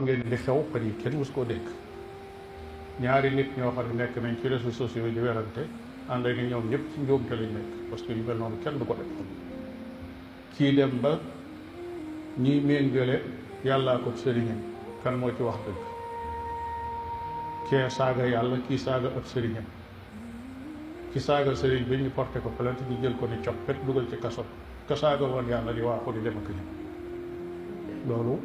ngeen li xew fan yi kenn mus koo dégg ñaari nit ñoo xam ne nekk nañ ci réseaux sociaux yi di werante ànd ak ni ñoom ñëpp ci njuumte lañ nekk parce que yu mel noonu kenn du ko def kii dem ba ñi méngale yàllaa ko sëriñam kan moo ci wax dëgg kee saaga yàlla kii saaga ab sëriñam ki saaga sëriñ bi ñu porté ko plainte ñu jël ko ni coppet dugal ci kaso ka saaga woon yàlla di waaxu di dem ak ñëw loolu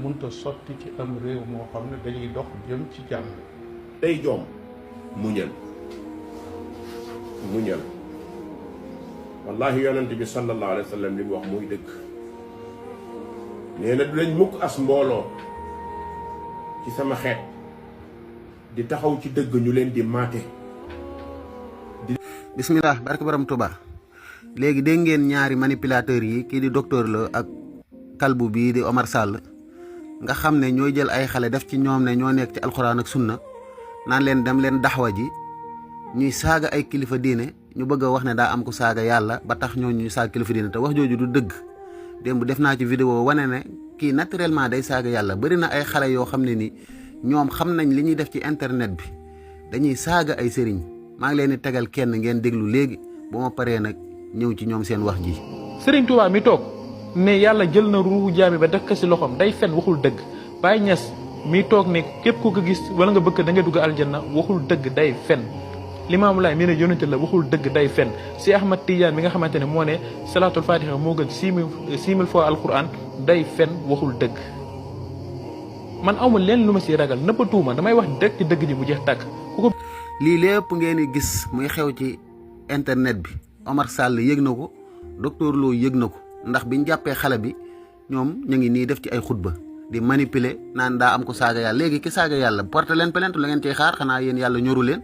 munta sotti ci am réew moo xam ne dañuy dox jëm ci jàmm day joom muñal wallahi yonent bi sallallahu alayhi wa sallam li mu wax muy dëgg nee na du lañ mukk as mbooloo ci sama xeet di taxaw ci dëgg ñu leen di maate bismillah barke borom Tuuba léegi dégg ngeen ñaari manipulateurs yi kii di docteur la ak kalbu bii di Omar Sall nga xam ne ñooy jël ay xale def ci ñoom ne ñoo nekk ci alxuraan ak sunna naan leen dem leen daxwa ji ñuy saaga ay kilifa diine ñu bëgg a wax ne daa am ko saaga yàlla ba tax ñoo ñuy saaga kilifa diine te wax jooju du dëgg démb def naa ci vidéo wane ne kii naturellement day saaga yàlla bari na ay xale yoo xam ne ni ñoom xam nañ li ñuy def ci internet bi dañuy saaga ay sëriñ maa ngi leen di tegal kenn ngeen déglu léegi bu ma paree nag ñëw ci ñoom seen wax ji. Sëriñ Tuubaa mi toog ne yàlla jël na ruuxu jaami ba def ko si loxoom day fen waxul dëgg Baay Ñas mi toog ne képp ku ko gis wala nga bëgg da nga dugg aljanna waxul dëgg day fen Limaamu Laay mi ne yonente la waxul dëgg day fen si Ahmad Tidiane mi nga xamante ne moo ne salaatul fatiha moo gën 6000 fois alquran day fen waxul dëgg man awma leen lu ma si ragal nëppatuuma damay wax dëgg ci dëgg ji mu jeex tàkk ku ko lii lépp ngeen di gis muy xew ci internet bi Omar Sall yëg na ko docteur Lo yëg na ko ndax biñ jàppee xale bi ñoom ñu ngi nii def ci ay xutba di manipuler naan daa am ko saaga yàlla léegi ki saaga yàlla porte leen plainte la ngeen ciy xaar xanaa yéen yàlla ñoru leen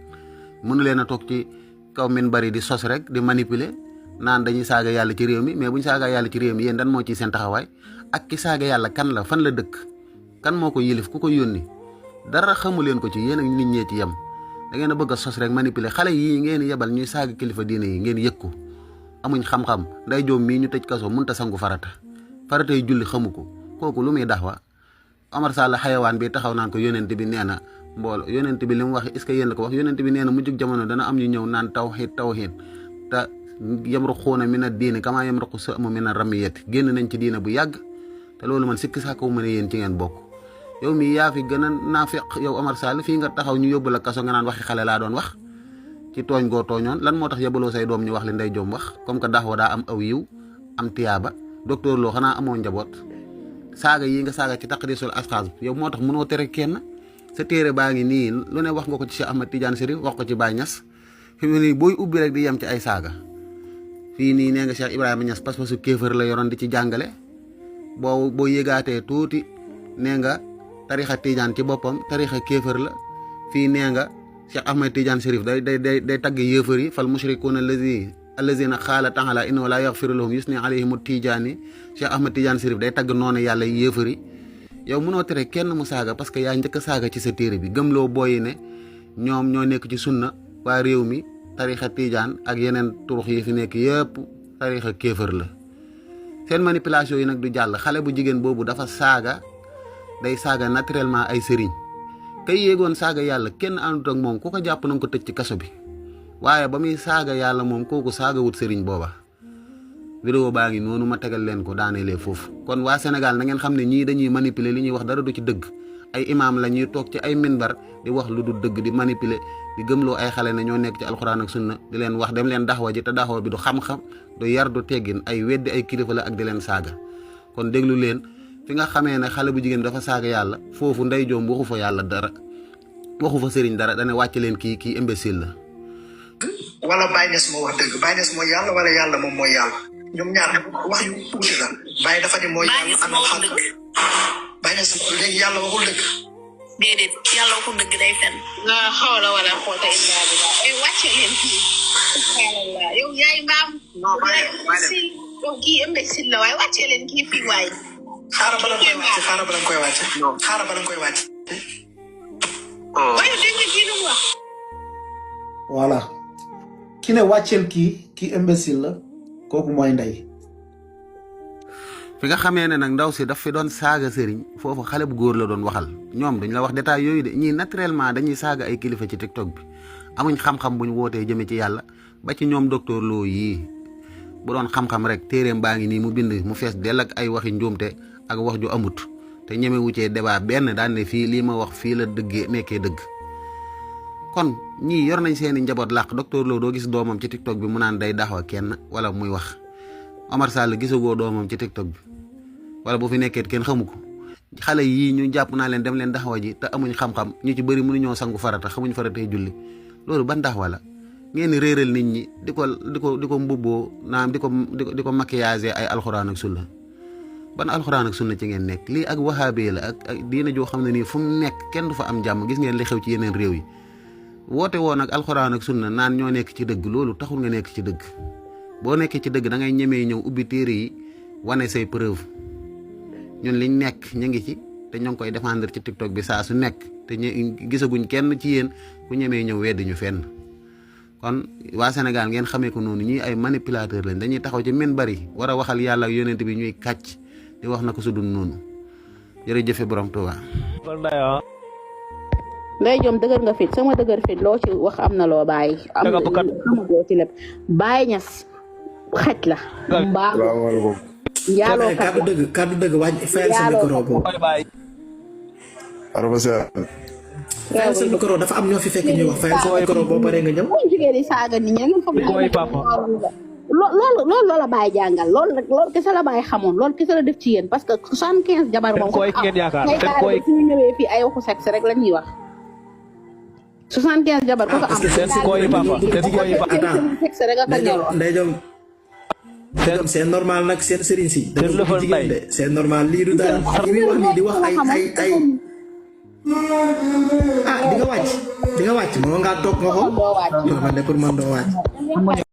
mënu leen a toog ci kaw min bari di sos rek di manipuler naan dañuy saaga yàlla ci réew mi mais buñ saaga yàlla ci réew mi yéen dan moo ciy seen taxawaay ak ki saaga yàlla kan la fan la dëkk kan moo ko yilif ku ko yónni dara xamu leen ko ci yéen ak nit ñee ci yem da ngeen a bëgg a sos rek manipuler xale yii ngeen yebal ñuy saaga kilifa diine yi ngeen yëg ko amuñ xam-xam nday joom mii ñu tëj kaso mënta sangu farata yi julli xamu ko kooku lu muy daxwa Omar Sall xayawaan bi taxaw naan ko yonent bi nee na mboolo yonent bi li mu wax est-ce que yéen la ko wax yonent bi nee na mujjug jamono dana am ñu ñëw naan tawxiid te yamruquuna mina diini kamaa yamruqu sahmu mina ramiyati génn nañ ci diina bu yàgg te loolu man sikki saako mu ne yéen ci ngeen bokk yow mi yaa fi gën a naafiq yow Omar Sall fii nga taxaw ñu yóbbu la kaso nga naan waxi xale laa doon wax ci tooñ goo tooñoon lan moo tax yebaloo say doom ñu wax li nday joom wax comme que daxwa daa am aw yiw am tiyaaba docteur Lo xanaa amoo njaboot saaga yi nga saaga ci taqdisul asxaas yow moo tax mënoo tere kenn sa téere baa ngi nii lu ne wax nga ko ci Cheikh Ahmad Tidiane Chérif wax ko ci Baye Niass fi mu nii booy ubbi rek di yem ci ay saaga fii nii nee nga Cheikh Ibrahima Niass pas-pasu kéefër la yoroon di ci jàngale boo yëgaatee tuuti nee nga tarixa Tidiane ci boppam tarixa kéefër la fii nee nga Cheikh Ahmad Tidiane Chérif day tagg yéefër yi fal mushrikuuna allazina xaala taala innahu laa yaxfiru lahum yusni alayhimu tijaani Cheikh Ahmad Tidiane Chérif day tagg noonu yàlla yéefër yi yow mënoo tere kenn mu saaga parce que yaa njëkk a saaga ci sa téere bi gëmloo booyi ne ñoom ñoo nekk ci sunna waa réew mi tarixa Tidiane ak yeneen turux yi fi nekk yëpp tarixa kéefër la seen manipulation yi nag du jàll xale bu jigéen boobu dafa saaga day saaga naturellement ay sëriñ kay yéegoon saaga yàlla kenn àndut ak moom ku ko jàpp na nga ko tëj ci kaso bi waaye ba muy saaga yàlla moom kooku saaga wut sëriñ booba vidéo baa ngi noonu ma tegal leen ko daanelee foofu kon waa Sénégal na ngeen xam ne ñii dañuy manipuler li ñuy wax dara du ci dëgg ay imaam la ñuy toog ci ay minbar di wax lu du dëgg di manipuler di gëmloo ay xale ne ñoo nekk ci alxuraan ak sunna di leen wax dem leen daxwa ji te daxwa bi du xam-xam du yar du teggin ay weddi ay kilifa la ak di leen saaga kon déglu leen fi nga xamee ne xale bu jigéen dafa saaga yàlla foofu nday joom waxu fa yàlla dara waxu fa sëriñ dara dana wàcc leen kii imbécile la wala Baye Niass moo wax dëgg Baye Niass mooy yàlla wala yàlla moom mooy yàlla ñoom ñaar wax yu tuuti la Baye dafa ne mooy yàlla am na xam Baye Niass léegi yàlla waxul dëgg déedéet yàlla waxul dëgg day fen nga xaw la wala xoota illa bi wàcce leen kii subhanallah yow yaay mbaam non Baye yow kii imbécile la waaye wàcce leen kii fii waay xaaral ba nga koy wàcce xaaral ba nga koy wàcce waaye dégg nga kii lu mu wax voilà ki ne wàcceel kii imbécile la kooku mooy ndey fi nga xamee ne nag ndaw si daf fi doon saaga sëriñ foofu xale bu góor la doon waxal ñoom dañ la wax détail yooyu de ñii naturellement dañuy saaga ay kilifa ci TikTok bi amuñ xam-xam buñ wootee jëme ci yàlla ba ci ñoom docteur Lo yii bu doon xam-xam rek téeréem baa ngi nii mu bind mu fees dell ak ay waxi njuumte ak wax ju amut te ñeme wuccee débat benn daan ne fii lii ma wax fii la dëggee nekkee dëgg kon ñii yor nañ seeni njaboot làq docteur Lo doo gis doomam ci TikTok bi mu naan day daxwa kenn wala muy wax Omar Sall gisagoo doomam ci TikTok bi wala bu fi nekkee kenn xamu ko xale yii ñu jàpp naa leen dem leen daxwa ji te amuñ xam-xam ñu ci bëri mënuñoo sangu farata xamuñ faratee julli loolu ban daxwa la ngeen di réeral nit ñi di ko mbubboo naam di ko maquillage ay alxuraan ak sunna ban alxuraan ak sunna ci ngeen nekk lii ak wahabee la ak diina joo xam ne nii fu mu nekk kenn du fa am jàmm gis ngeen li xew ci yeneen réew yi woote woon ak alxuraan ak sunna naan ñoo nekk ci dëgg loolu taxul nga nekk ci dëgg boo nekkee ci dëgg da ngay ñemee ñëw ubbi téere yi wane say preuve ñun liñ nekk ñu ngi ci te ñoo ngi koy défendre ci TikTok bi saa su nekk te gisaguñ kenn ci yéen ku ñemee ñëw weddi ñu fenn kon waa Sénégal ngeen xamee ko noonu ñii ay manipulateur lañ dañuy taxaw ci min bari war a waxal yàlla ak yonent bi ñuy kàcc di wax na ko su dul noonu jërëjëfe borom Tuuba. Ndeye Diome dëgër nga fit sama dëgër fit loo ci wax am na loo bàyyi. am na xamagoo ci lépp Baye Niass xaj la. mbaa njaaloo kàddu dëgg wàññi fayal sa micro boobu. fayal sa micro dafa am ñoo fi fekk ñuy wax fayal sa micro boo paree nga ñëw. bu ñu jugee di saaga nit ñi ngeen xam loolu la Baye jàngal loolu kese la Baye xamoon loolu kese la def ci yéen parce que 75 jabar moom ko am suñu ñëwee fii ay waxu sexe rek la ñuy wax 75 jabar ko am sexe rek a ko c'est normal nag seen sëriñ si dafa bëgg jigéen de c'est normal lii du daal li muy wax nii di wax ay di nga wàcc moo ngaa toog nga xool man de pour man doo wàcc